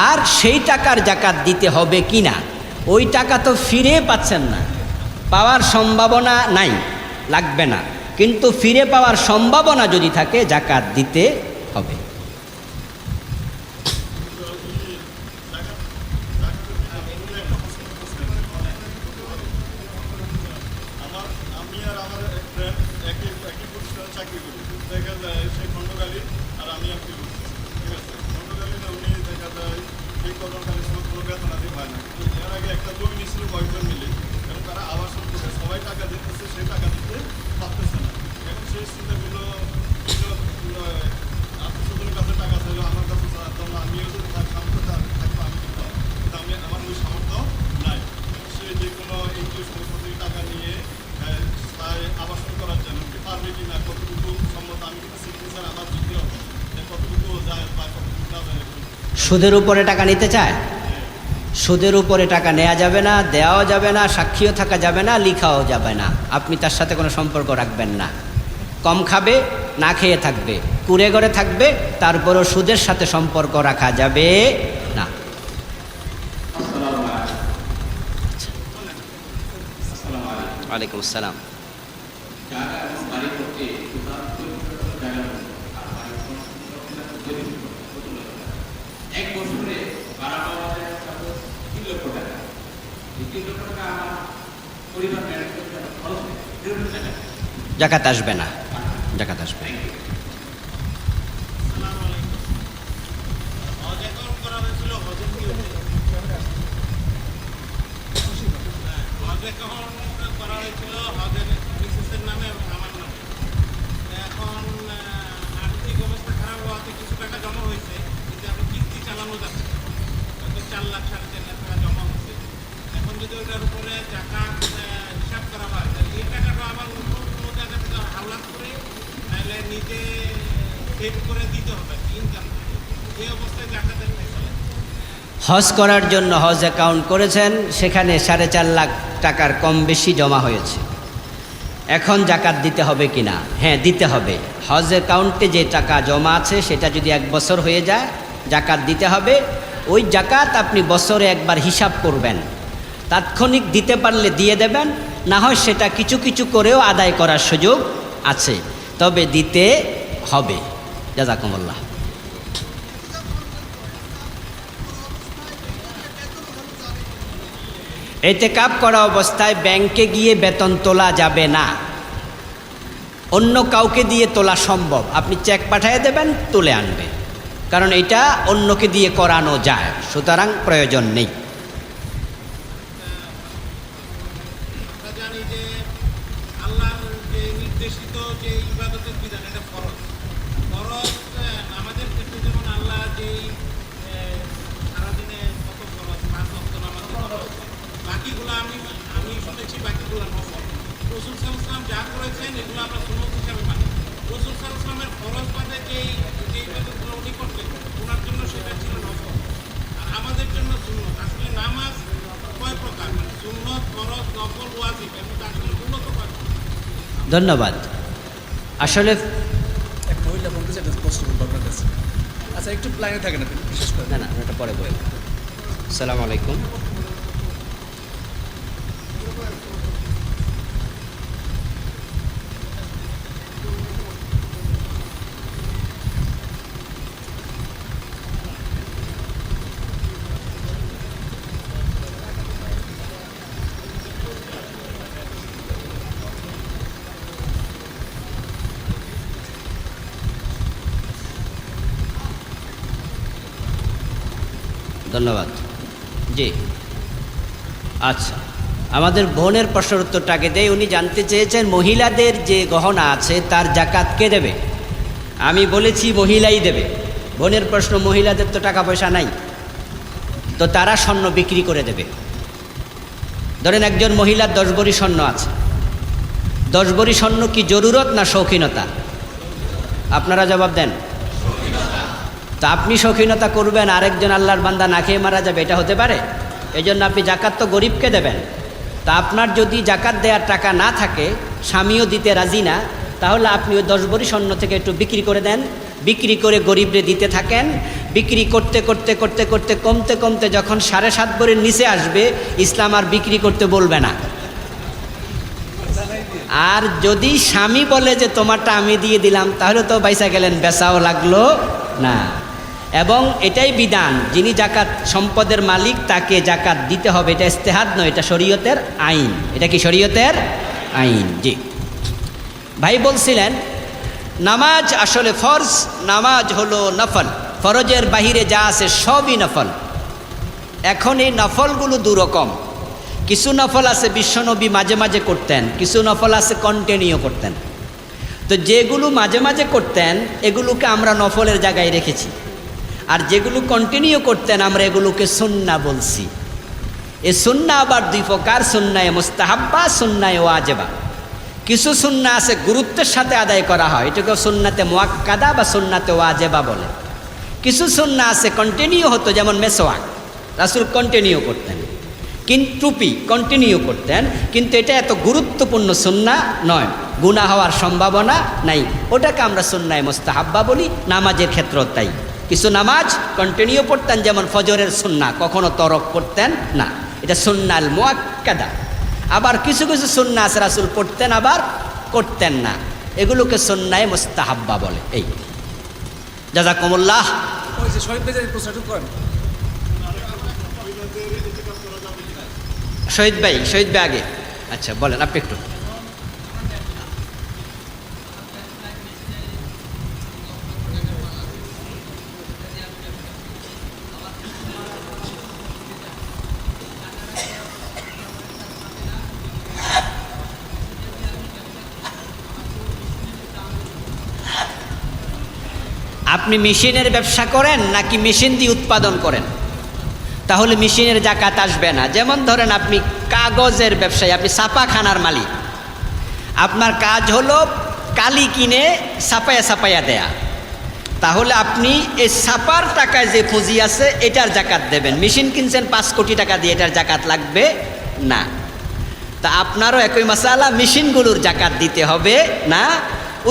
আর সেই টাকার জাকাত দিতে হবে কি না, ওই টাকা তো ফিরে পাচ্ছেন না, পাওয়ার সম্ভাবনা নাই, লাগবে না, কিন্তু ফিরে পাওয়ার সম্ভাবনা যদি থাকে জাকাত দিতে হবে। আমি আর আমার এক ফ্রেন্ড একই প্রতিষ্ঠানে চাকরি করি, দেখা যায় সে খণ্ডকালী আর আমি আপনি করছি, ঠিক আছে। খণ্ডকালীতে উনি দেখা যায় সেই কর্মকালীর সময় কোনো বেতনাদি হয় না, কিন্তু এর আগে একটা জমি নিয়েছিল কয়েকজন মিলে, এবং তারা আবাসন করে সবাই টাকা দিতেছে, সেই টাকা দিতে পারতেছে না। এখন সেই চিন্তাগুলো আত্মীয়স্বজনের কাছে টাকা চাইলো, আমার কাছে চাইতাম না, আমিও যদি সামর্থ্য থাকবো আমি দিতাম, কিন্তু আমার ওই সামর্থ্য নাই। সে যে কোনো এনজিও সংস্থা থেকে টাকা নিয়ে আবাসন করার জন্য পারবে কি না, কতটুকু সম্মত, আমি কিন্তু সিগনেচার আমার দিতে হবে, কতটুকু যায় বা কতটুকু যাবে। সুদের উপরে টাকা নিতে চায়? সুদের উপরে টাকা নেওয়া যাবে না, দেওয়াও যাবে না, সাক্ষীও থাকা যাবে না, লিখাও যাবে না, আপনি তার সাথে কোনো সম্পর্ক রাখবেন না। কম খাবে, না খেয়ে থাকবে, কুড়ে ঘরে থাকবে, তারপরও সুদের সাথে সম্পর্ক রাখা যাবে না। ওয়ালাইকুম আসসালাম। এক বছরে ভাড়া পাওয়া যায় 3 লক্ষ টাকা, এই 3 লক্ষ টাকা আমার পরিবার ম্যানেজ করতে খরচ নেই, 1.5 লক্ষ টাকা জাকাত আসবে না, জাকাত আসবে। করা হয়েছিল হজের মিসেসের নামে এবং আমার নামে। এখন আর্থিক অবস্থা খারাপ হওয়াতে কিছু টাকা জমা হয়েছে, কিন্তু এখন কিস্তি চালানো যাচ্ছে, হয়তো 4 লাখ 4.5 লাখ টাকা জমা হয়েছে। এখন যদি ওইটার উপরে জাকাত হিসাব করা হয়, তাহলে এই টাকাটা আবার অন্য কোনো জায়গা থেকে হাওলাত করে তাহলে নিজে সেভ করে দিতে হবে ইনকাম থেকে। এই অবস্থায় জাকাতের ফেসলা হজ করার জন্য হজ অ্যাকাউন্ট করেছেন, সেখানে 4.5 লাখ টাকার কম বেশি জমা হয়েছে, এখন জাকাত দিতে হবে কি না? হ্যাঁ, দিতে হবে। হজ অ্যাকাউন্টে যে টাকা জমা আছে সেটা যদি 1 বছর হয়ে যায় জাকাত দিতে হবে। ওই জাকাত আপনি বছরে একবার হিসাব করবেন, তাৎক্ষণিক দিতে পারলে দিয়ে দেবেন, না হয় সেটা কিছু কিছু করেও আদায় করার সুযোগ আছে, তবে দিতে হবে। জাযাকুমুল্লাহ। এতেকাব করা অবস্থায় ব্যাংকে গিয়ে বেতন তোলা যাবে না, অন্য কাউকে দিয়ে তোলা সম্ভব। আপনি চেক পাঠিয়ে দেবেন, তুলে আনবে। কারণ এটা অন্যকে দিয়ে করানো যায়, সুতরাং প্রয়োজন নেই। আমরা জানি যে আল্লাহর যে নির্দেশিত যে ইবাদতের বিধান এটা ফরজ। ফরজ আমাদের ক্ষেত্রে যেমন আল্লাহ যেই সারাদিনে কত ফরজ, 5 ওয়াক্ত নামাজ ফরজ, বাকিগুলো আমি শুনেছি বাকিগুলো নফল। রাসূল সাল্লাল্লাহু আলাইহি ওয়াসাল্লাম যা করেছেন এগুলো আমরা সুন্নত হিসাবে মানি। রাসূল সাল্লাল্লাহু আলাইহি ওয়াসাল্লামের ফরজ বাদে যে ইবাদতগুলো উনি করতেন ওনার জন্য সেটা ছিল নফল, আর আমাদের জন্য সুন্নত। আসলে নামাজ কয় প্রকার, মানে সুন্নত, ফরজ, নফল, ওয়াজিব, এর মধ্যে আসলে মূলত কয় প্রকার? ধন্যবাদ। আসলে এক মহিলা বলতেছে এটা প্রশ্ন করবো আপনার কাছে। আচ্ছা একটু লাইনে থাকেন আপনি, বিশেষ করে না এটা পরে বলবো। আসসালামু আলাইকুম। ধন্যবাদ। জি আচ্ছা, আমাদের বোনের প্রশ্নের উত্তরটাকে দেয়। উনি জানতে চেয়েছেন মহিলাদের যে গহনা আছে তার জাকাত কে দেবে। আমি বলেছি মহিলাই দেবে। বোনের প্রশ্ন, মহিলাদের তো টাকা পয়সা নাই, তো তারা স্বর্ণ বিক্রি করে দেবে। ধরেন একজন মহিলার 10 ভরি স্বর্ণ আছে। 10 ভরি স্বর্ণ কি জরুরত না শৌখিনতা? আপনারা জবাব দেন। তা আপনি শৌখিনতা করবেন, আরেকজন আল্লাহর বান্দা না খেয়ে মারা যাবে, এটা হতে পারে? এই জন্য আপনি জাকাত তো গরিবকে দেবেন। তা আপনার যদি জাকাত দেওয়ার টাকা না থাকে, স্বামীও দিতে রাজি না, তাহলে আপনি ওই 10 ভরি স্বর্ণ থেকে একটু বিক্রি করে দেন। বিক্রি করে গরিবরে দিতে থাকেন। বিক্রি করতে করতে করতে করতে কমতে কমতে যখন 7.5 ভরির নিচে আসবে, ইসলাম আর বিক্রি করতে বলবে না। আর যদি স্বামী বলে যে তোমারটা আমি দিয়ে দিলাম, তাহলে তো বাইসা গেলেন, বেচাও লাগলো না। এবং এটাই বিধান, যিনি জাকাত সম্পদের মালিক তাকে জাকাত দিতে হবে। এটা ইস্তেহাদ নয়, এটা শরীয়তের আইন। এটা কি শরীয়তের আইন? জি ভাই বলছিলেন নামাজ আসলে ফরজ, নামাজ হলো নফল। ফরজের বাহিরে যা আছে সবই নফল। এখন এই নফলগুলো দুরকম। কিছু নফল আছে বিশ্বনবী মাঝে মাঝে করতেন, কিছু নফল আছে কন্টিনিউ করতেন। তো যেগুলো মাঝে মাঝে করতেন এগুলোকে আমরা নফলের জায়গায় রেখেছি, আর যেগুলো কন্টিনিউ করতেন আমরা এগুলোকে সুন্নাহ বলছি। এই সুন্নাহ আবার 2 প্রকার, সুন্নায়ে মুস্তাহাব্বা, সুন্নায়ে ওয়াজিবা। কিছু সুন্নাহ আছে গুরুত্বের সাথে আদায় করা হয়, এটাকে সুন্নাতে মুআক্কাদা বা সুন্নাতে ওয়াজিবা বলে। কিছু সুন্নাহ আছে কন্টিনিউ হতো, যেমন মেসওয়াক রাসূল কন্টিনিউ করতেন, কিন্তু টুপি কন্টিনিউ করতেন, কিন্তু এটা এত গুরুত্বপূর্ণ সুন্নাহ নয়, গুনাহ হওয়ার সম্ভাবনা নাই। ওটাকে আমরা সুন্নায়ে মুস্তাহাব্বা বলি। নামাজের ক্ষেত্রেও তাই। কিছু নামাজ কন্টিনিউ পড়তেন, যেমন ফজরের সুন্নাহ কখনো তরক করতেন না, এটা সুন্নাল মুআক্কাদা। আবার কিছু কিছু সুন্নাহ আছে রাসূল পড়তেন আবার করতেন না, এগুলোকে সুন্নায়ে মুস্তাহাব্বা বলে। এই জাযাকুমুল্লাহ। ওই যে শহীদ ভাই প্রশ্নটা করেন। শহীদ ভাই আগে। আচ্ছা বলেন আপনি একটু। আপনি মেশিনের ব্যবসা করেন নাকি মেশিন দিয়ে উৎপাদন করেন? তাহলে মেশিনের জাকাত আসবে না। যেমন ধরেন আপনি কাগজের ব্যবসায়ী, আপনি ছাপাখানার মালিক, আপনার কাজ হলো কালি কিনে ছাপায়া ছাপায়া দেয়া, তাহলে আপনি এই ছাপার টাকায় যে পুঁজি আছে এটার জাকাত দেবেন। মেশিন কিনছেন 5 কোটি টাকা দিয়ে, এটার জাকাত লাগবে না। তা আপনারও একই মাসালা, মেশিনগুলোর জাকাত দিতে হবে না।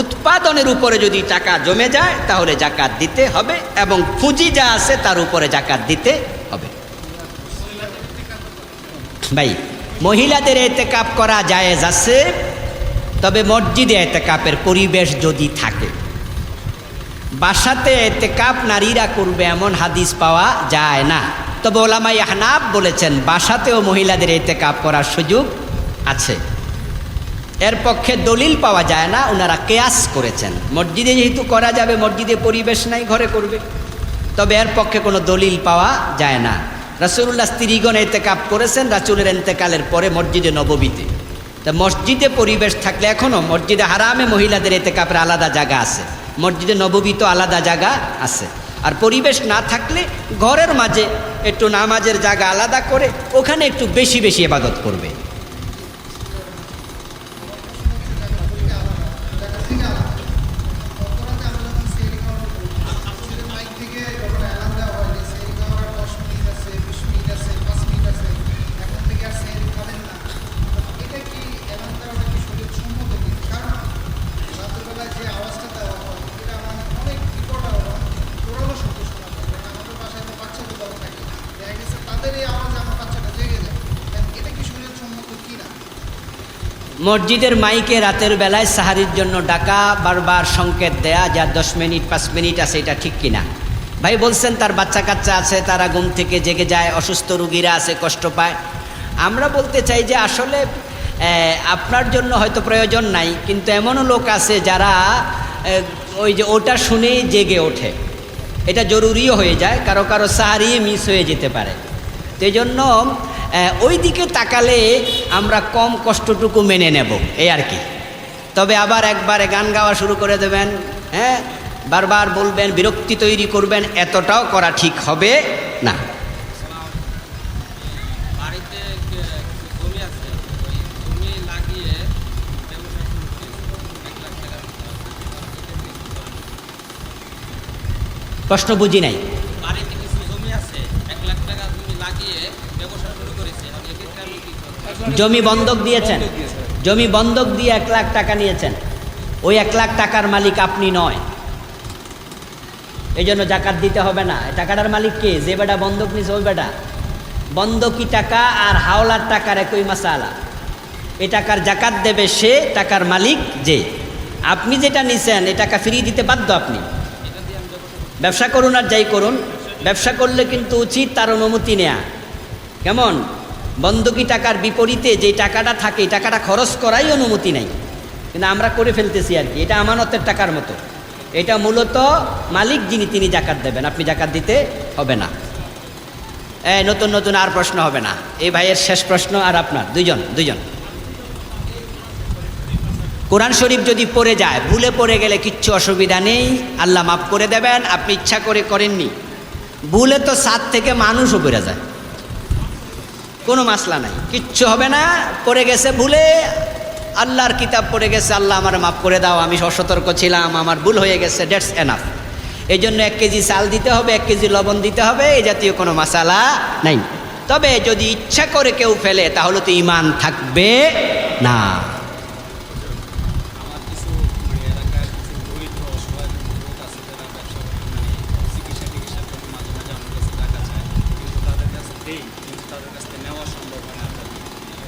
উৎপাদনের উপরে যদি টাকা জমে যায় তাহলে জাকাত দিতে হবে, এবং পুঁজি যা আছে তার উপরে জাকাত দিতে হবে। ভাই মহিলাদের ইতিকাফ করা জায়েজ আছে, তবে মসজিদে ইতিকাফের পরিবেশ যদি থাকে। বাসাতে ইতিকাফ নারীরা করবে এমন হাদিস পাওয়া যায় না। তবে ওলামায়ে আহনাফ বলেছেন বাসাতেও মহিলাদের ইতিকাফ করার সুযোগ আছে। এর পক্ষে দলিল পাওয়া যায় না, ওনারা কিয়াস করেছেন। মসজিদে যেহেতু করা যাবে, মসজিদে পরিবেশ নাই, ঘরে করবে। তবে এর পক্ষে কোনো দলিল পাওয়া যায় না। রাসূলুল্লাহ স্ত্রীগণ ইতিকাফ করেছেন রাসূলের ইন্তেকালের পরে মসজিদে নববীতে। তা মসজিদে পরিবেশ থাকলে এখনও মসজিদে হারামে মহিলাদের ইতিকাফের আলাদা জায়গা আছে, মসজিদে নববী তো আলাদা জায়গা আছে। আর পরিবেশ না থাকলে ঘরের মাঝে একটু নামাজের জায়গা আলাদা করে ওখানে একটু বেশি বেশি ইবাদত করবে। মসজিদের মাইকে রাতের বেলায় সাহারির জন্য ডাকা, বারবার সংকেত দেয়া, যা 10 মিনিট 5 মিনিট আছে, এটা ঠিক কিনা? ভাই বলছেন তার বাচ্চা কাচ্চা আছে, তারা ঘুম থেকে জেগে যায়, অসুস্থ রুগীরা আছে, কষ্ট পায়। আমরা বলতে চাই যে আসলে আপনার জন্য হয়তো প্রয়োজন নাই, কিন্তু এমনও লোক আছে যারা ওই যে ওটা শুনেই জেগে ওঠে, এটা জরুরিও হয়ে যায়, কারো কারো সাহারি মিস হয়ে যেতে পারে। সেই জন্য ওই দিকে তাকালে আমরা কম কষ্টটুকু মেনে নেব, এই আর কি। তবে আবার একবারে গান গাওয়া শুরু করে দেবেন, হ্যাঁ, বারবার বলবেন, বিরক্তি তৈরি করবেন, এতটাও করা ঠিক হবে না। বাড়িতে জমি আছে, ওই জমি লাগিয়ে ব্যবসা শুরু করেছে, 1 লাখ টাকা। প্রশ্ন বুঝি নাই। বাড়িতে কিছু জমি আছে, 1 লাখ টাকা জমি লাগিয়ে ব্যবসা শুরু করেছে। এখন এক্ষেত্রে আমি কি করব? জমি বন্ধক দিয়েছেন, জমি বন্ধক দিয়ে 1 লাখ টাকা নিয়েছেন, ওই 1 লাখ টাকার মালিক আপনি নয়, এই জন্য জাকাত দিতে হবে না। টাকাটার মালিক কে? যে বেটা বন্ধক নিছে ওই বেটা। বন্ধকি টাকা আর হাওলার টাকার একই মাসালা, এই টাকার জাকাত দেবে সে, টাকার মালিক যে। আপনি যেটা নিছেন এই টাকা ফিরিয়ে দিতে বাধ্য আপনি। ব্যবসা করুন আর যাই করুন, ব্যবসা করলে কিন্তু উচিত তার অনুমতি নেয়া। কেমন? বন্ধকি টাকার বিপরীতে যে টাকাটা থাকে এই টাকাটা খরচ করাই অনুমতি নাই, কিন্তু আমরা করে ফেলতেছি আর কি। এটা আমানতের টাকার মতো, এটা মূলত মালিক যিনি তিনি জাকাত দেবেন, আপনি জাকাত দিতে হবে না। নতুন নতুন আর প্রশ্ন হবে না। এই ভাইয়ের শেষ প্রশ্ন আর আপনার, দুইজন। কোরআন শরীফ যদি পড়ে যায়, ভুলে পড়ে গেলে কিচ্ছু অসুবিধা নেই, আল্লাহ মাফ করে দেবেন। আপনি ইচ্ছা করে করেননি, ভুলে তো ছাদ থেকে মানুষও পড়ে যায়, কোনো মাসলা নাই, কিচ্ছু হবে না। পড়ে গেছে ভুলে, আল্লাহর কিতাব পড়ে গেছে, আল্লাহ আমার মাফ করে দাও, আমি অসতর্ক ছিলাম, আমার ভুল হয়ে গেছে, দ্যাটস এনাফ। এই জন্য 1 কেজি চাল দিতে হবে, 1 কেজি লবণ দিতে হবে, এই জাতীয় কোনো মাসালা নাই। তবে যদি ইচ্ছা করে কেউ ফেলে তাহলে তো ঈমান থাকবে না। আমার কিছু এলাকার কিছু দরিদ্র অসহায় লোক আছে যারা ব্যবসা চিকিৎসার জন্য মাঝে মাঝে আমার কাছে টাকা চায়, কিন্তু তাদের কাছে দেই, কিন্তু তাদের কাছ থেকে নেওয়া সম্ভব হয় না।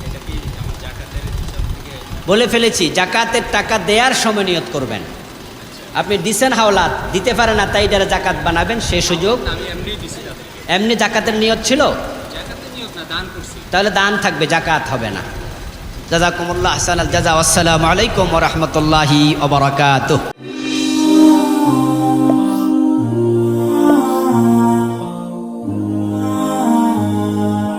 এটা কি আমার জাকাতের হিসাব থেকে? বলে ফেলেছি, জাকাতের টাকা দেওয়ার সময় নিয়ত করবেন। আপনি দিছেন হাওলাত, দিতে পারে না, তাই যারা জাকাত বানাবেন সে সুযোগ। আমি এমনি দিছি তাদেরকে, এমনি জাকাতের নিয়ত ছিল, জাকাতের নিয়ত না, দান করছি। তাহলে দান থাকবে, জাকাত হবে না। জাযাকুমুল্লাহ আহসানাল জাযা। আসসালামু আলাইকুম ওয়া রাহমাতুল্লাহি ওয়া বারাকাতুহু।